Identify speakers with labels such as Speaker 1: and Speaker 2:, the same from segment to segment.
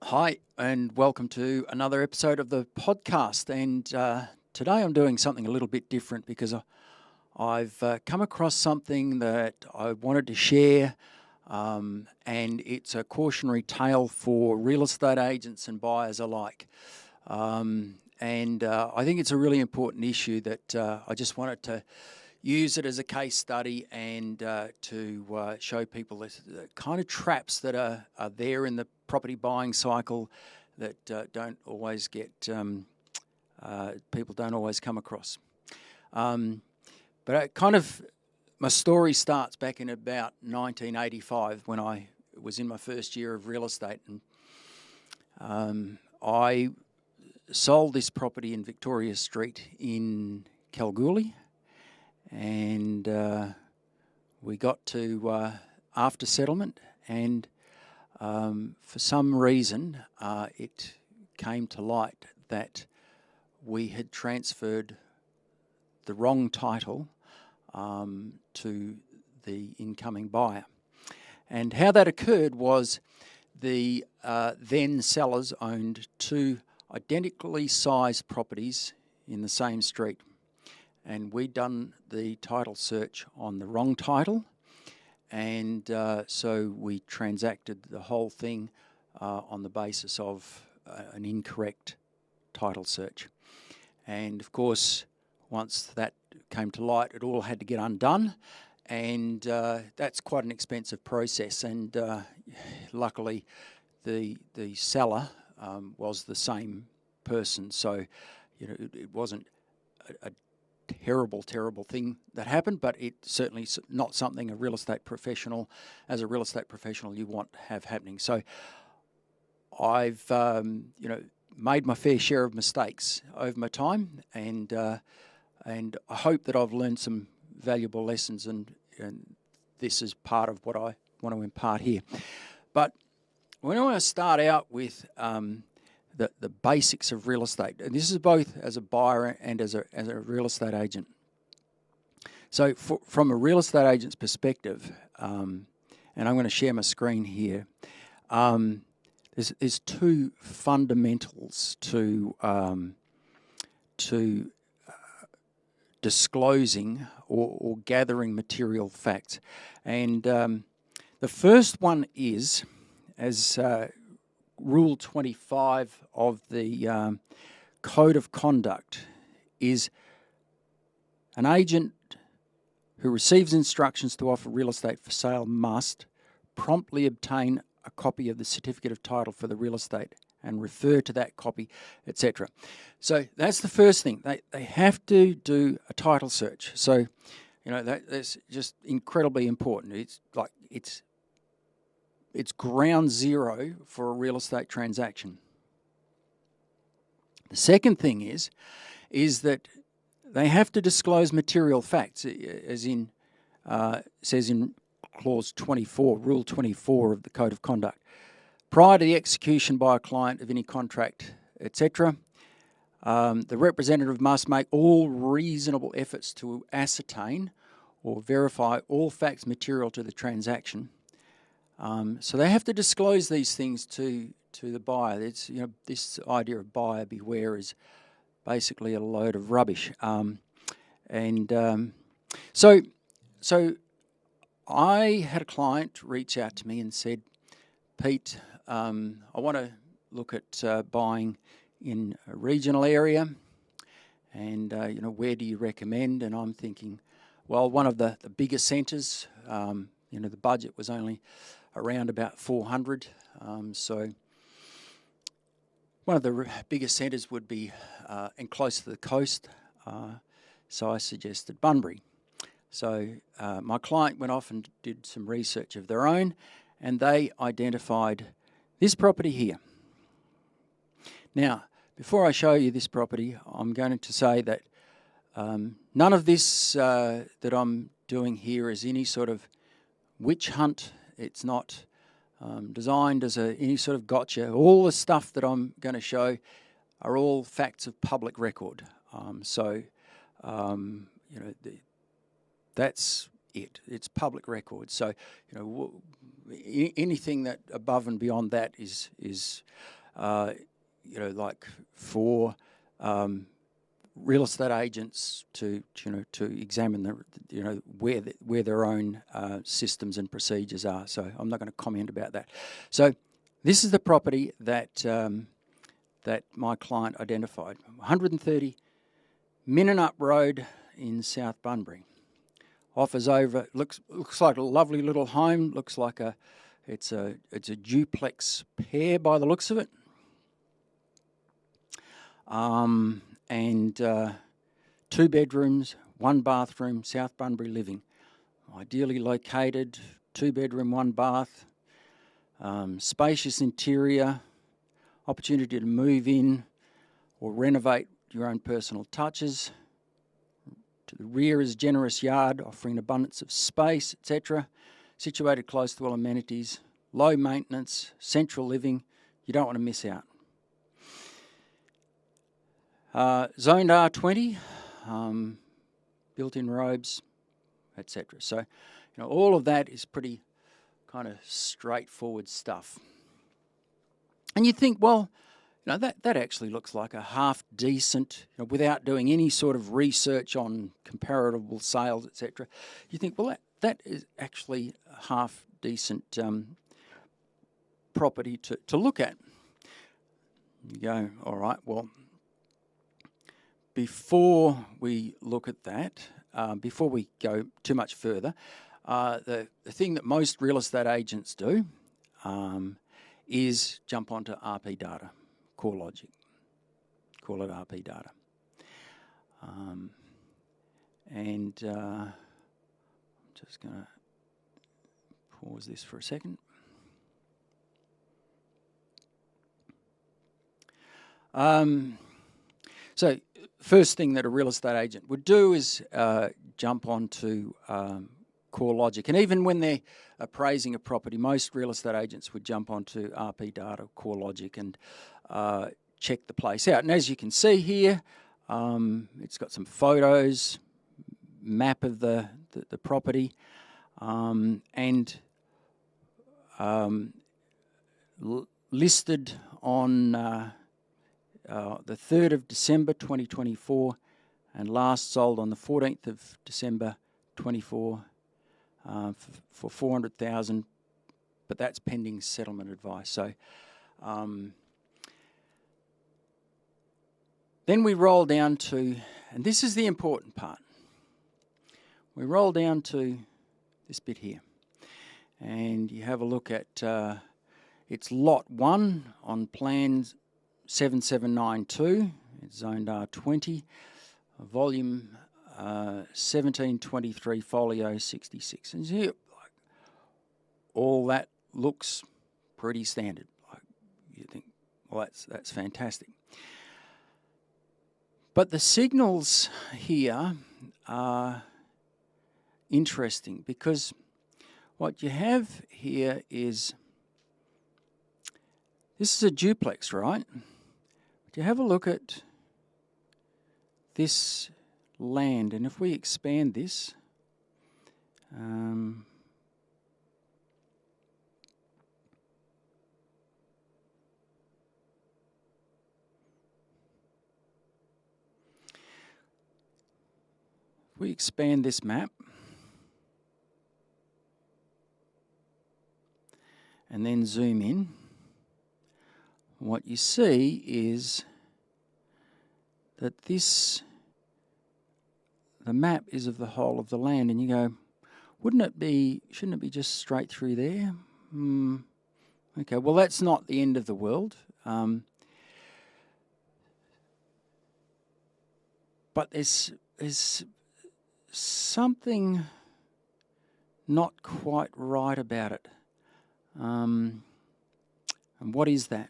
Speaker 1: Hi, and welcome to another episode of the podcast. And today I'm doing something a little bit different because I've come across something that I wanted to share, and it's a cautionary tale for real estate agents and buyers alike. I think it's a really important issue that I just wanted to use it as a case study and to show people the kind of traps that are there in the property buying cycle that don't always get people don't always come across. But my story starts back in about 1985 when I was in my first year of real estate, and I sold this property in Victoria Street in Kalgoorlie. And we got to after settlement, and for some reason it came to light that we had transferred the wrong title to the incoming buyer. And how that occurred was the then sellers owned two identically sized properties in the same street. And we'd done the title search on the wrong title, and so we transacted the whole thing on the basis of an incorrect title search. And of course, once that came to light, it all had to get undone, and that's quite an expensive process. And luckily, the seller was the same person, so it wasn't a terrible thing that happened, but it's certainly not something as a real estate professional you want to have happening. So I've made my fair share of mistakes over my time, and I hope that I've learned some valuable lessons, and this is part of what I want to impart here. But when I want to start out with the basics of real estate, and this is both as a buyer and as a real estate agent. So from a real estate agent's perspective, and I'm going to share my screen here, there's two fundamentals to disclosing or gathering material facts. And the first one is, as Rule 25 of the Code of Conduct, is an agent who receives instructions to offer real estate for sale must promptly obtain a copy of the certificate of title for the real estate and refer to that copy, etc. So that's the first thing. They have to do a title search. So that's just incredibly important. It's ground zero for a real estate transaction. The second thing is that they have to disclose material facts, as in says in Clause 24, Rule 24 of the Code of Conduct. Prior to the execution by a client of any contract, etc., the representative must make all reasonable efforts to ascertain or verify all facts material to the transaction. So they have to disclose these things to the buyer. It's, this idea of buyer beware is basically a load of rubbish. So I had a client reach out to me and said, Pete, I want to look at buying in a regional area, and where do you recommend? And I'm thinking, well, one of the bigger centres. The budget was only around about 400. So one of the biggest centres would be and close to the coast. So I suggested Bunbury. So my client went off and did some research of their own, and they identified this property here. Now, before I show you this property, I'm going to say that none of this that I'm doing here is any sort of witch hunt. It's not designed as any sort of gotcha. All the stuff that I'm going to show are all facts of public record. That's it. It's public record. So, anything that above and beyond that is like for real estate agents to examine where their own systems and procedures are. So I'm not going to comment about that. So this is the property that that my client identified. 130 Minnunup Road in South Bunbury. Offers over. Looks like a lovely little home. Looks like it's a duplex pair by the looks of it. And 2 bedrooms, 1 bathroom, South Bunbury living. Ideally located, 2 bedroom, 1 bath, spacious interior, opportunity to move in or renovate your own personal touches. To the rear is generous yard, offering abundance of space, etc. Situated close to all amenities, low maintenance, central living. You don't want to miss out. Zoned R20, built-in robes, etc. So, all of that is pretty kind of straightforward stuff. And you think, well, that actually looks like a half-decent, without doing any sort of research on comparable sales, etc. You think, well, that is actually a half-decent property to look at. You go, all right, well, before we look at that, before we go too much further, the thing that most real estate agents do is jump onto RP data, CoreLogic. Call it RP data. I'm just going to pause this for a second. So first thing that a real estate agent would do is jump onto CoreLogic. And even when they're appraising a property, most real estate agents would jump onto RP data, CoreLogic, and check the place out. And as you can see here, it's got some photos, map of the property, and listed on the 3rd of December 2024 and last sold on the 14th of December 24 for $400,000, but that's pending settlement advice. So then we roll down to, and this is the important part, we roll down to this bit here, and you have a look at it's lot 1 on plans 7792, it's zoned R20, volume 1723, folio 66. And here, all that looks pretty standard. You think, well, that's fantastic. But the signals here are interesting because what you have here is, this is a duplex, right? But you have a look at this land, and if we expand this, if we expand this map and then zoom in, what you see is that the map is of the whole of the land, and you go, shouldn't it be just straight through there? Okay, well, that's not the end of the world. But there's something not quite right about it. And what is that?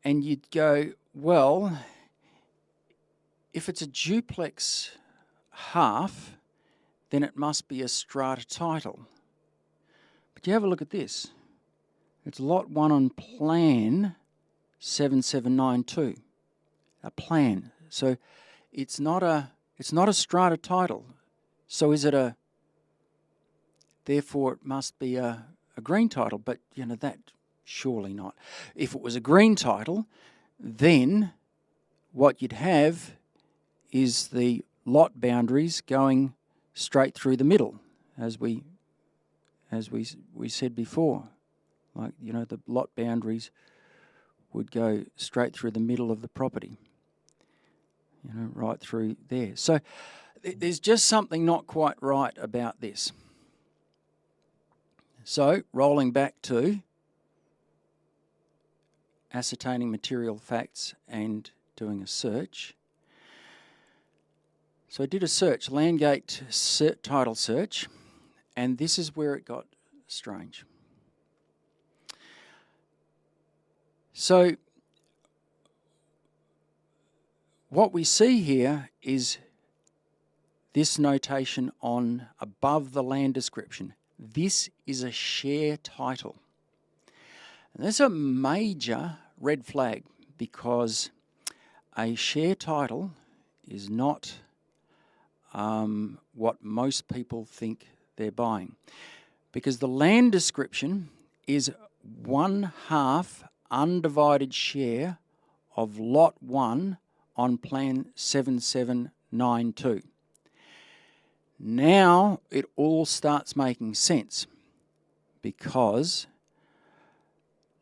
Speaker 1: And you'd go, well, if it's a duplex half, then it must be a strata title. But you have a look at this. It's lot 1 on plan 7792. A plan. So it's not a strata title. So is it therefore it must be a green title. But, that surely not. If it was a green title, then what you'd have is the lot boundaries going straight through the middle, as we said before. Like, the lot boundaries would go straight through the middle of the property, right through there. So there's just something not quite right about this. So rolling back to ascertaining material facts and doing a search. So I did a search, Landgate title search, and this is where it got strange. So what we see here is this notation on above the land description. This is a share title. And that's a major red flag, because a share title is not what most people think they're buying. Because the land description is 1/2 undivided share of Lot 1 on Plan 7792. Now it all starts making sense, because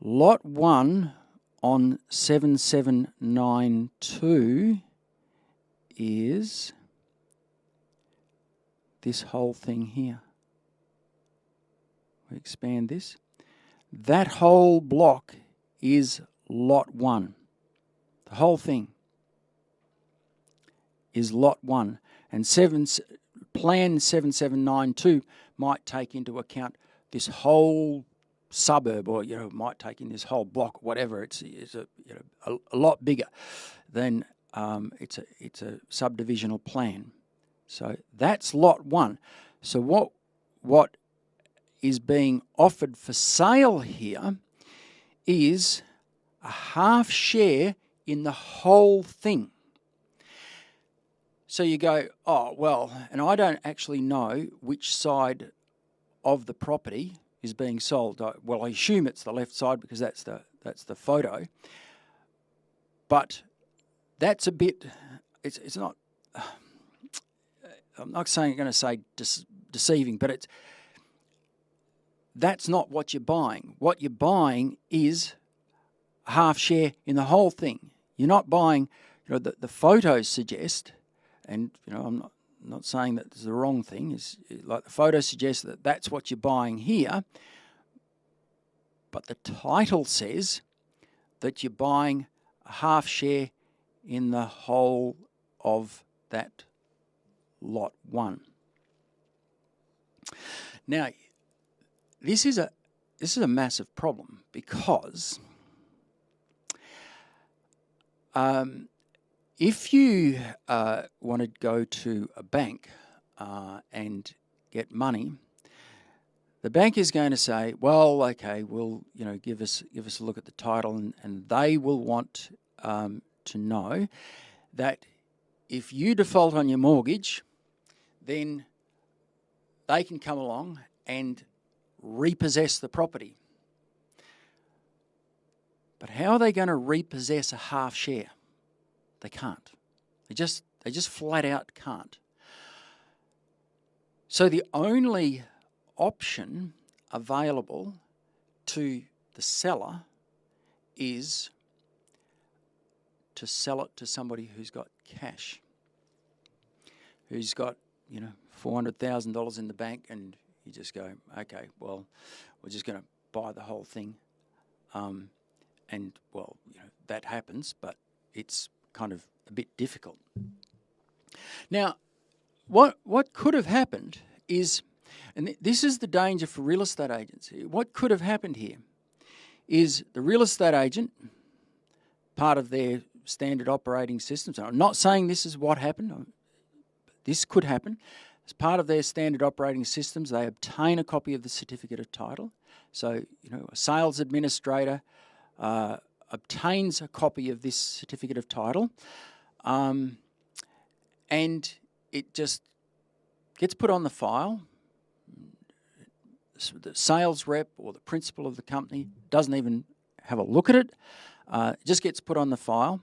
Speaker 1: Lot 1 on 7792 is this whole thing here. We expand this. That whole block is Lot 1. The whole thing is Lot 1. And Plan 7792 might take into account this whole suburb, or might take in this whole block, whatever. It's a lot bigger than it's a subdivisional plan. So that's Lot 1. So what is being offered for sale here is a half share in the whole thing. So you go, oh, well, and I don't actually know which side of the property is being sold. Well, I assume it's the left side, because that's the photo. But that's a bit, it's not, I'm not going to say deceiving, but that's not what you're buying. What you're buying is a half share in the whole thing. You're not buying, the photos suggest, and I'm not saying that it's the wrong thing. It's like the photos suggest that that's what you're buying here, but the title says that you're buying a half share in the whole of that Lot 1. Now, this is a massive problem, because if you want to go to a bank and get money, the bank is going to say, well, okay, we'll give us a look at the title, and they will want to know that if you default on your mortgage, then they can come along and repossess the property. But how are they going to repossess a half share? They can't. They just flat out can't. So the only option available to the seller is to sell it to somebody who's got cash, who's got $400,000 in the bank, and you just go, okay, well, we're just going to buy the whole thing, and well, that happens, but it's kind of a bit difficult. Now, what could have happened is, and this is the danger for real estate agents here, what could have happened here is the real estate agent, part of their standard operating systems, and I'm not saying this is what happened, this could happen, as part of their standard operating systems, they obtain a copy of the certificate of title. So, a sales administrator obtains a copy of this certificate of title, and it just gets put on the file. sales rep or the principal of the company doesn't even have a look at it. It just gets put on the file.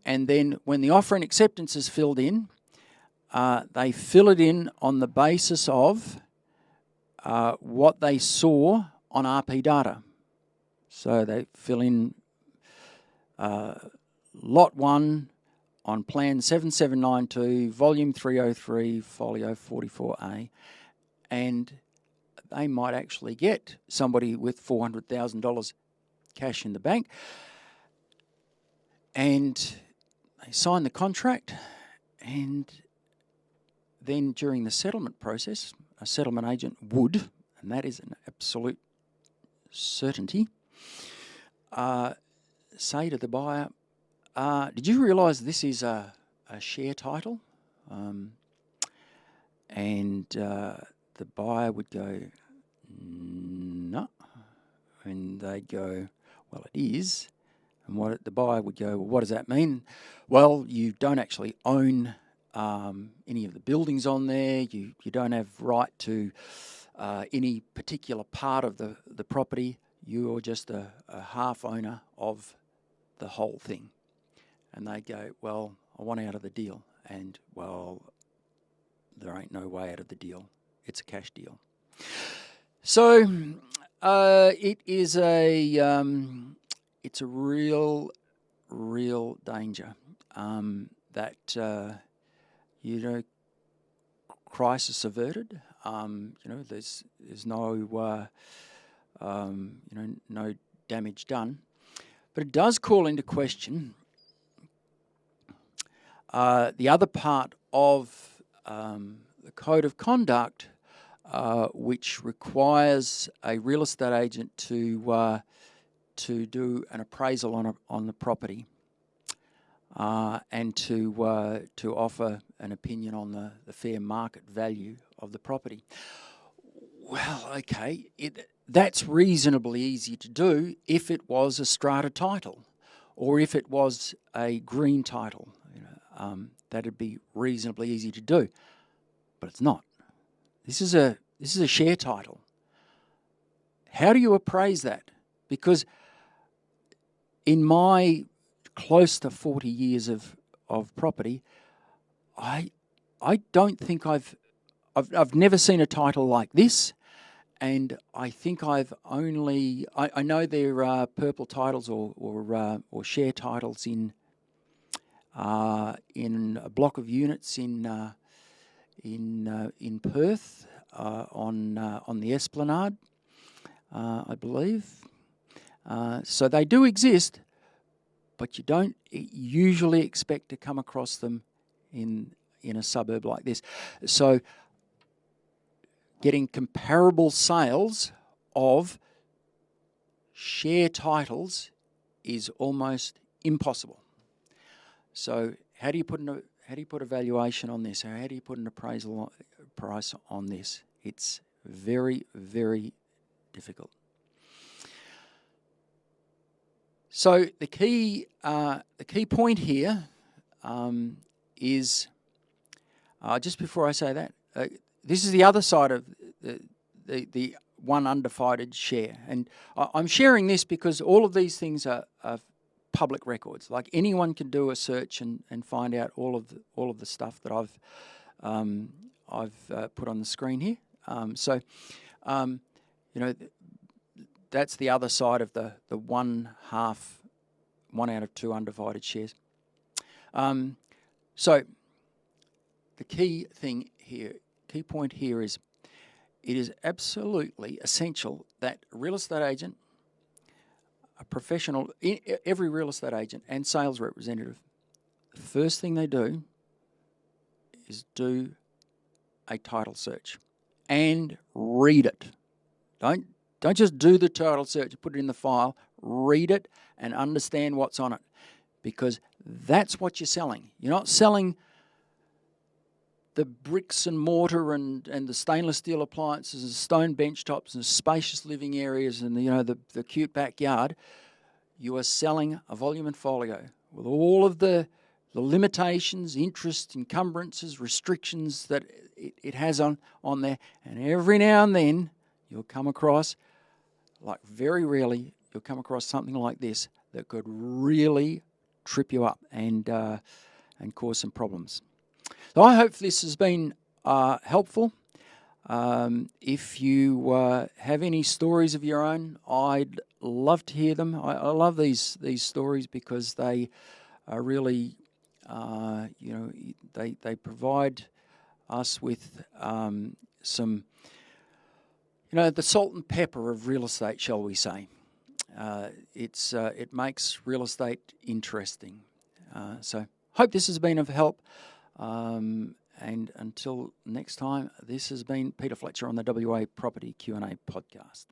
Speaker 1: And then when the offer and acceptance is filled in, they fill it in on the basis of what they saw on RP data. So they fill in Lot 1 on Plan 7792, Volume 303, Folio 44A, and they might actually get somebody with $400,000 cash in the bank, and they sign the contract, and then during the settlement process, a settlement agent would, and that is an absolute certainty, say to the buyer, did you realise this is a share title? And the buyer would go, no. And they'd go, well, it is. And the buyer would go, well, what does that mean? Well, you don't actually own any of the buildings on there. You don't have right to any particular part of the property. You're just a half owner of the whole thing. And they go, well, I want out of the deal. And, well, there ain't no way out of the deal. It's a cash deal. So it is it's a real danger that, crisis averted. There's no, no damage done. But it does call into question the other part of the Code of Conduct, which requires a real estate agent to do an appraisal on the property and to offer an opinion on the fair market value of the property. Well, okay, that's reasonably easy to do if it was a strata title, or if it was a green title. That'd be reasonably easy to do, but it's not. This is a share title. How do you appraise that? Because in my close to 40 years of property, I don't think I've never seen a title like this, and I think I've only I know there are purple titles or share titles in a block of units in Perth on the Esplanade, I believe. So they do exist, but you don't usually expect to come across them in a suburb like this. So getting comparable sales of share titles is almost impossible. So how do you put a valuation on this? How do you put an appraisal price on this? It's very, very difficult. So the key point here is just before I say that, this is the other side of the one undivided share, and I'm sharing this because all of these things are public records. Like anyone can do a search and find out all of the stuff that I've put on the screen here. That's the other side of the one out of two undivided shares. So the key point here is it is absolutely essential that a real estate agent, a professional, every real estate agent and sales representative, the first thing they do is do a title search and read it. Don't just do the title search, put it in the file, read it and understand what's on it, because that's what you're selling. You're not selling the bricks and mortar and the stainless steel appliances and stone bench tops and spacious living areas and the cute backyard. You are selling a volume and folio with all of the limitations, interest, encumbrances, restrictions that it has on there. And every now and then you'll come across, like very rarely, you'll come across something like this that could really trip you up and cause some problems. So I hope this has been helpful. If you have any stories of your own, I'd love to hear them. I love these stories because they are really, they provide us with some, the salt and pepper of real estate, shall we say. It makes real estate interesting. So hope this has been of help. And until next time, this has been Peter Fletcher on the WA Property Q&A podcast.